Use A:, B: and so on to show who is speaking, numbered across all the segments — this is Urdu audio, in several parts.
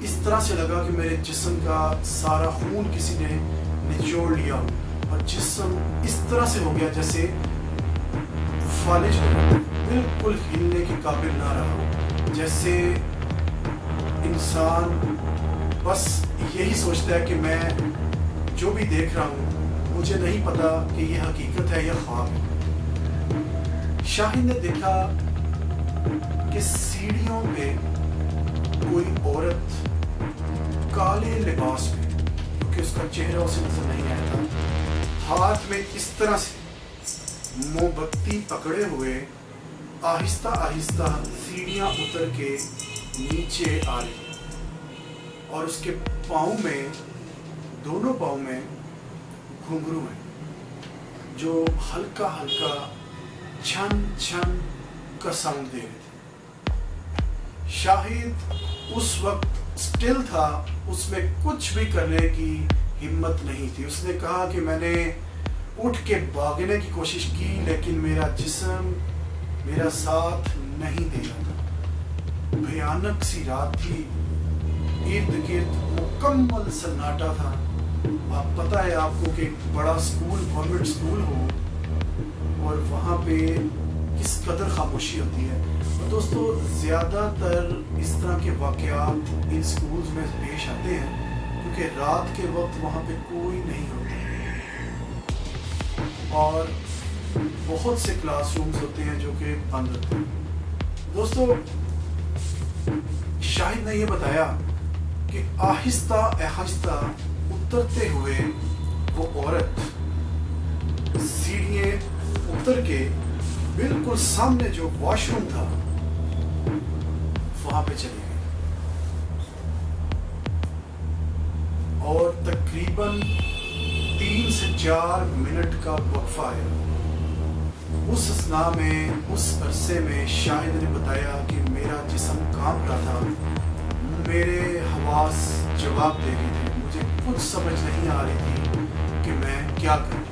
A: اس طرح سے لگا کہ میرے جسم کا سارا خون کسی نے نچوڑ لیا اور جسم اس طرح سے ہو گیا جیسے فالج ہو گیا، بالکل ہلنے کے قابل نہ رہا، جیسے انسان بس یہی سوچتا ہے کہ میں جو بھی دیکھ رہا ہوں مجھے نہیں پتا کہ یہ حقیقت ہے یا خواب ہے۔ شاہد نے دیکھا کہ سیڑھیوں پہ کوئی عورت کالے لباس میں، کیونکہ اس کا چہرہ اسے نظر نہیں آیا تھا، ہاتھ میں اس طرح سے موم بتی پکڑے ہوئے آہستہ آہستہ سیڑھیاں اتر کے نیچے آ رہی، اور اس کے پاؤں میں، دونوں پاؤں میں گھنگرو ہیں جو ہلکا ہلکا چھن چھن کا ساؤنڈ دے رہے تھے۔ شاہد اس وقت سٹل تھا، اس میں کچھ بھی کرنے کی ہمت نہیں تھی۔ اس نے کہا کہ میں نے اٹھ کے بھاگنے کی کوشش کی لیکن میرا جسم میرا ساتھ نہیں دے رہا تھا۔ بھیانک سی رات تھی، ارد گرد مکمل سناٹا تھا۔ آپ پتہ ہے آپ کو کہ ایک بڑا اسکول، گورنمنٹ اسکول ہو اور وہاں پہ کس قدر خاموشی ہوتی ہے۔ اور دوستو زیادہ تر اس طرح کے واقعات ان اسکولز میں پیش آتے ہیں کیونکہ رات کے وقت وہاں پہ کوئی نہیں ہوتا اور بہت سے کلاس رومز ہوتے ہیں جو کہ بند ہوتے ہیں۔ دوستو شاہد نے یہ بتایا کہ آہستہ آہستہ اترتے ہوئے وہ عورت سیڑھیاں اتر کے بالکل سامنے جو واش روم تھا وہاں پہ چلی گئی، اور تقریباً 3 سے 4 منٹ کا وقفہ ہے۔ اس اثناء میں، اس عرصے میں شاہد نے بتایا کہ میرا جسم کانپ رہا تھا، میرے حواس جواب دے رہے تھے، مجھے کچھ سمجھ نہیں آ رہی تھی کہ میں کیا کروں۔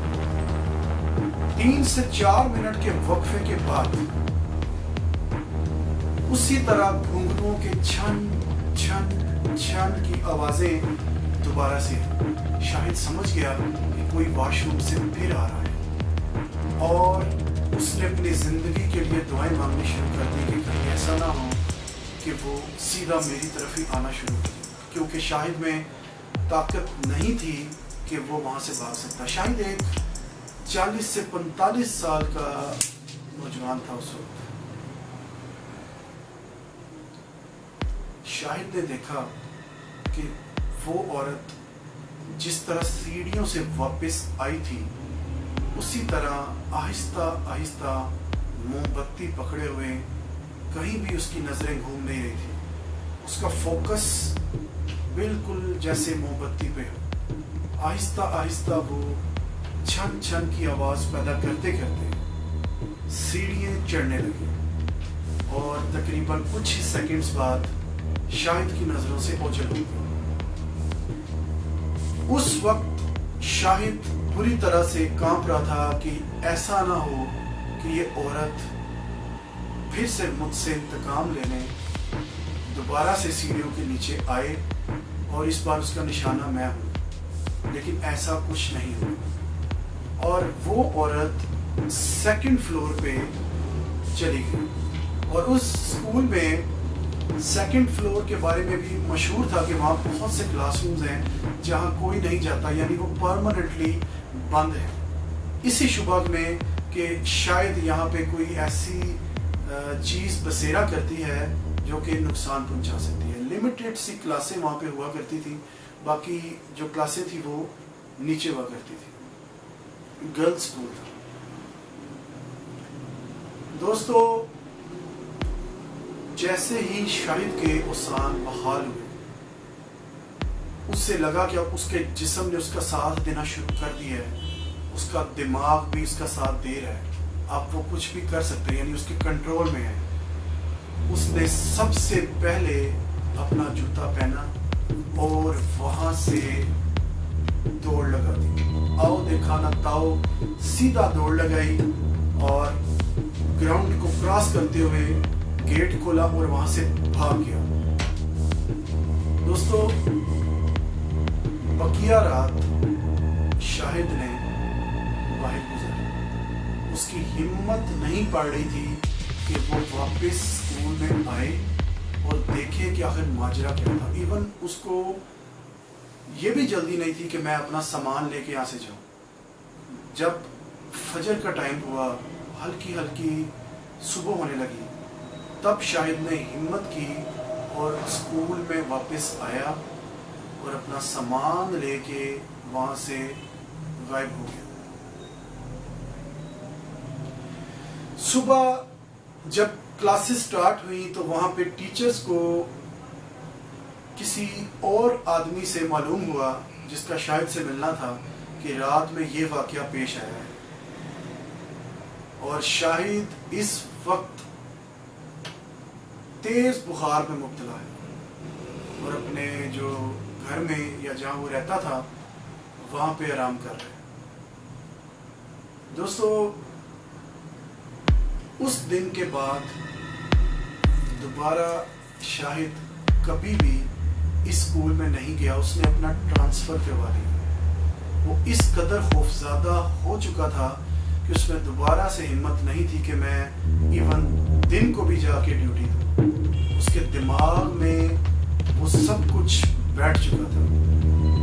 A: 3 سے 4 منٹ کے وقفے کے بعد اسی طرح گھنگروؤں کے چھن چھن چھن کی آوازیں دوبارہ سے۔ شاہد سمجھ گیا کہ کوئی واش روم سے پھر آ رہا ہے اور اس نے اپنی زندگی کے لیے دعائیں مانگنی شروع کر دی کہ کہیں ایسا نہ ہو کہ وہ سیدھا میری طرف ہی آنا شروع کر، کیونکہ شاہد میں طاقت نہیں تھی کہ وہ وہاں سے بھاگ سکتا۔ شاہد ایک 40 سے 45 سال کا نوجوان تھا اس وقت۔ شاہد نے دیکھا کہ وہ عورت جس طرح سیڑھیوں سے واپس آئی تھی اسی طرح آہستہ آہستہ موم بتی پکڑے ہوئے، کہیں بھی اس کی نظریں گھوم نہیں رہی تھی، اس کا فوکس بالکل جیسے موم بتی پہ ہو۔ آہستہ آہستہ وہ چھن چھن کی آواز پیدا کرتے کرتے سیڑھیاں چڑھنے لگی اور تقریباً کچھ ہی سیکنڈز بعد شاہد کی نظروں سے اوجھل ہو گئی۔ اس وقت شاہد پوری طرح سے کانپ رہا تھا کہ ایسا نہ ہو کہ یہ عورت پھر سے مجھ سے انتقام لینے دوبارہ سے سیڑھیوں کے نیچے آئے اور اس بار اس کا نشانہ میں ہوں، لیکن ایسا کچھ نہیں ہوا اور وہ عورت 2nd فلور پہ چلی گئی۔ اور اس اسکول میں 2nd فلور کے بارے میں بھی مشہور تھا کہ وہاں بہت سے کلاس رومز ہیں جہاں کوئی نہیں جاتا، یعنی وہ پرماننٹلی بند ہے، اسی شبہ میں کہ شاید یہاں پہ کوئی ایسی چیز بسیرا کرتی ہے جو کہ نقصان پہنچا سکتی ہے۔ لمیٹڈ سی کلاسیں وہاں پہ ہوا کرتی تھی، باقی جو کلاسیں تھی وہ نیچے ہوا کرتی تھی، گرلز اسکول تھا۔ دوستو جیسے ہی شاہد کے اوسان بحال ہوئے، اس سے لگا کہ اب اس کے جسم نے اس کا ساتھ دینا شروع کر دیا ہے، اس کا دماغ بھی اس کا ساتھ دے رہا ہے، اب وہ کچھ بھی کر سکتے ہیں، یعنی اس کے کنٹرول میں ہے۔ اس نے سب سے پہلے اپنا جوتا پہنا اور وہاں سے دوڑ لگا دی، آؤ دیکھا نہ تاؤ، سیدھا دوڑ لگائی اور گراؤنڈ کو کراس کرتے ہوئے گیٹ کھولا اور وہاں سے بھاگ گیا۔ دوستو بقیہ رات شاہد نے باہر گزاری، اس کی ہمت نہیں پڑ رہی تھی کہ وہ واپس اسکول میں آئے اور دیکھے کہ آخر ماجرا کیا تھا۔ ایون اس کو یہ بھی جلدی نہیں تھی کہ میں اپنا سامان لے کے یہاں سے جاؤں۔ جب فجر کا ٹائم ہوا، ہلکی ہلکی صبح ہونے لگی، تب شاہد نے ہمت کی اور اسکول میں واپس آیا اور اپنا سامان لے کے وہاں سے غائب ہو گیا۔ صبح جب کلاسز سٹارٹ ہوئی تو وہاں پہ ٹیچرز کو کسی اور آدمی سے معلوم ہوا جس کا شاہد سے ملنا تھا کہ رات میں یہ واقعہ پیش آیا ہے، اور شاہد اس وقت تیز بخار میں مبتلا ہے اور اپنے جو گھر میں یا جہاں وہ رہتا تھا وہاں پہ آرام کر رہے ہیں۔ دوستو اس دن کے بعد دوبارہ شاہد کبھی بھی اس اسکول میں نہیں گیا، اس نے اپنا ٹرانسفر کروا لیا۔ وہ اس قدر خوفزدہ ہو چکا تھا کہ اس میں دوبارہ سے ہمت نہیں تھی کہ میں ایون دن کو بھی جا کے ڈیوٹی دوں۔ اس کے دماغ میں وہ سب کچھ بیٹھ چکا تھا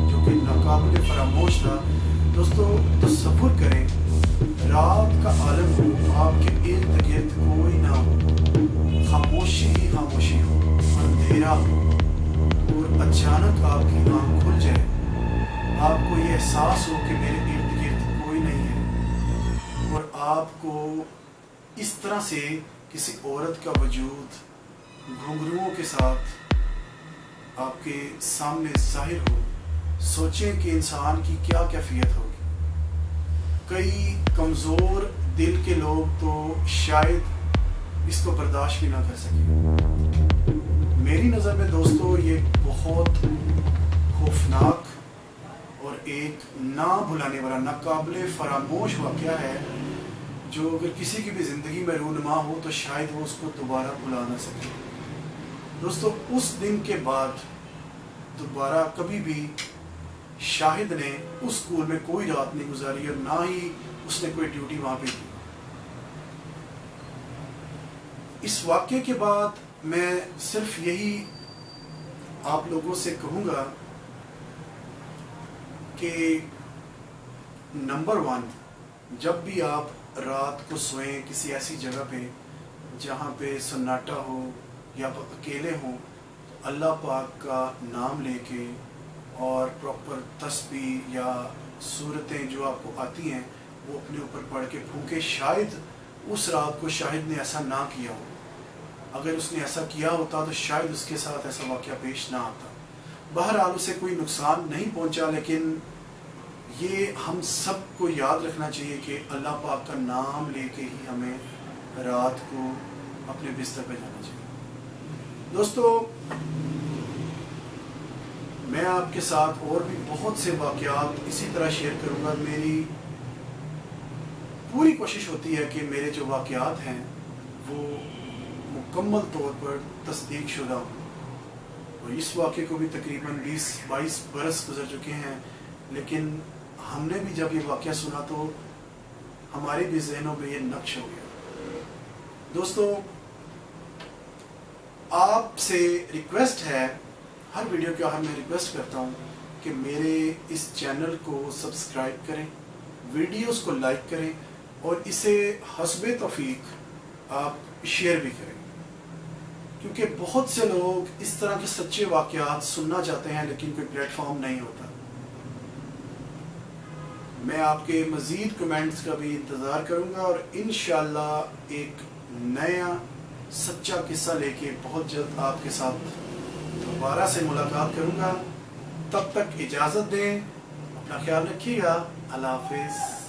A: جو کہ ناقابل فراموش تھا۔ دوستو تصور کریں، رات کا عالم ہو، آپ کے ارد گرد کوئی نہ ہو، خاموشی ہی خاموشی ہو، اندھیرا ہو، اور اچانک آپ کی آنکھ کھل جائے، آپ کو یہ احساس ہو کہ میرے ارد گرد کوئی نہیں ہے، اور آپ کو اس طرح سے کسی عورت کا وجود گھنگروؤں کے ساتھ آپ کے سامنے ظاہر ہو، سوچیں کہ انسان کی کیا کیفیت ہوگی۔ کئی کمزور دل کے لوگ تو شاید اس کو برداشت بھی نہ کر سکیں۔ میری نظر میں دوستو یہ بہت خوفناک اور ایک نہ بھلانے والا، ناقابل فراموش واقعہ ہے جو اگر کسی کی بھی زندگی میں رونما ہو تو شاید وہ اس کو دوبارہ بھلا نہ سکے۔ دوستو اس دن کے بعد دوبارہ کبھی بھی شاہد نے اس اسکول میں کوئی رات نہیں گزاری اور نہ ہی اس نے کوئی ڈیوٹی وہاں پہ کی۔ اس واقعے کے بعد میں صرف یہی آپ لوگوں سے کہوں گا کہ نمبر 1، جب بھی آپ رات کو سوئیں کسی ایسی جگہ پہ جہاں پہ سناٹا ہو یا آپ اکیلے ہوں، تو اللہ پاک کا نام لے کے اور پراپر تسبیح یا صورتیں جو آپ کو آتی ہیں وہ اپنے اوپر پڑھ کے پھونکے۔ شاید اس رات کو شاہد نے ایسا نہ کیا ہو، اگر اس نے ایسا کیا ہوتا تو شاید اس کے ساتھ ایسا واقعہ پیش نہ آتا۔ بہرحال اسے کوئی نقصان نہیں پہنچا، لیکن یہ ہم سب کو یاد رکھنا چاہیے کہ اللہ پاک کا نام لے کے ہی ہمیں رات کو اپنے بستر پہ جانا چاہیے۔ دوستو میں آپ کے ساتھ اور بھی بہت سے واقعات اسی طرح شیئر کروں گا۔ میری پوری کوشش ہوتی ہے کہ میرے جو واقعات ہیں وہ مکمل طور پر تصدیق شدہ ہوں، اور اس واقعے کو بھی تقریباً 20-22 برس گزر چکے ہیں، لیکن ہم نے بھی جب یہ واقعہ سنا تو ہمارے بھی ذہنوں میں یہ نقش ہو گیا۔ دوستو آپ سے ریکویسٹ ہے، ہر ویڈیو کے آخر میں ریکویسٹ کرتا ہوں کہ میرے اس چینل کو سبسکرائب کریں، ویڈیوز کو لائک کریں، اور اسے حسب توفیق آپ شیئر بھی کریں، کیونکہ بہت سے لوگ اس طرح کے سچے واقعات سننا چاہتے ہیں لیکن کوئی پلیٹ فارم نہیں ہوتا۔ میں آپ کے مزید کمنٹس کا بھی انتظار کروں گا، اور انشاءاللہ ایک نیا سچا قصہ لے کے بہت جلد آپ کے ساتھ دوبارہ سے ملاقات کروں گا۔ تب تک اجازت دیں، اپنا خیال رکھیے گا، اللہ حافظ۔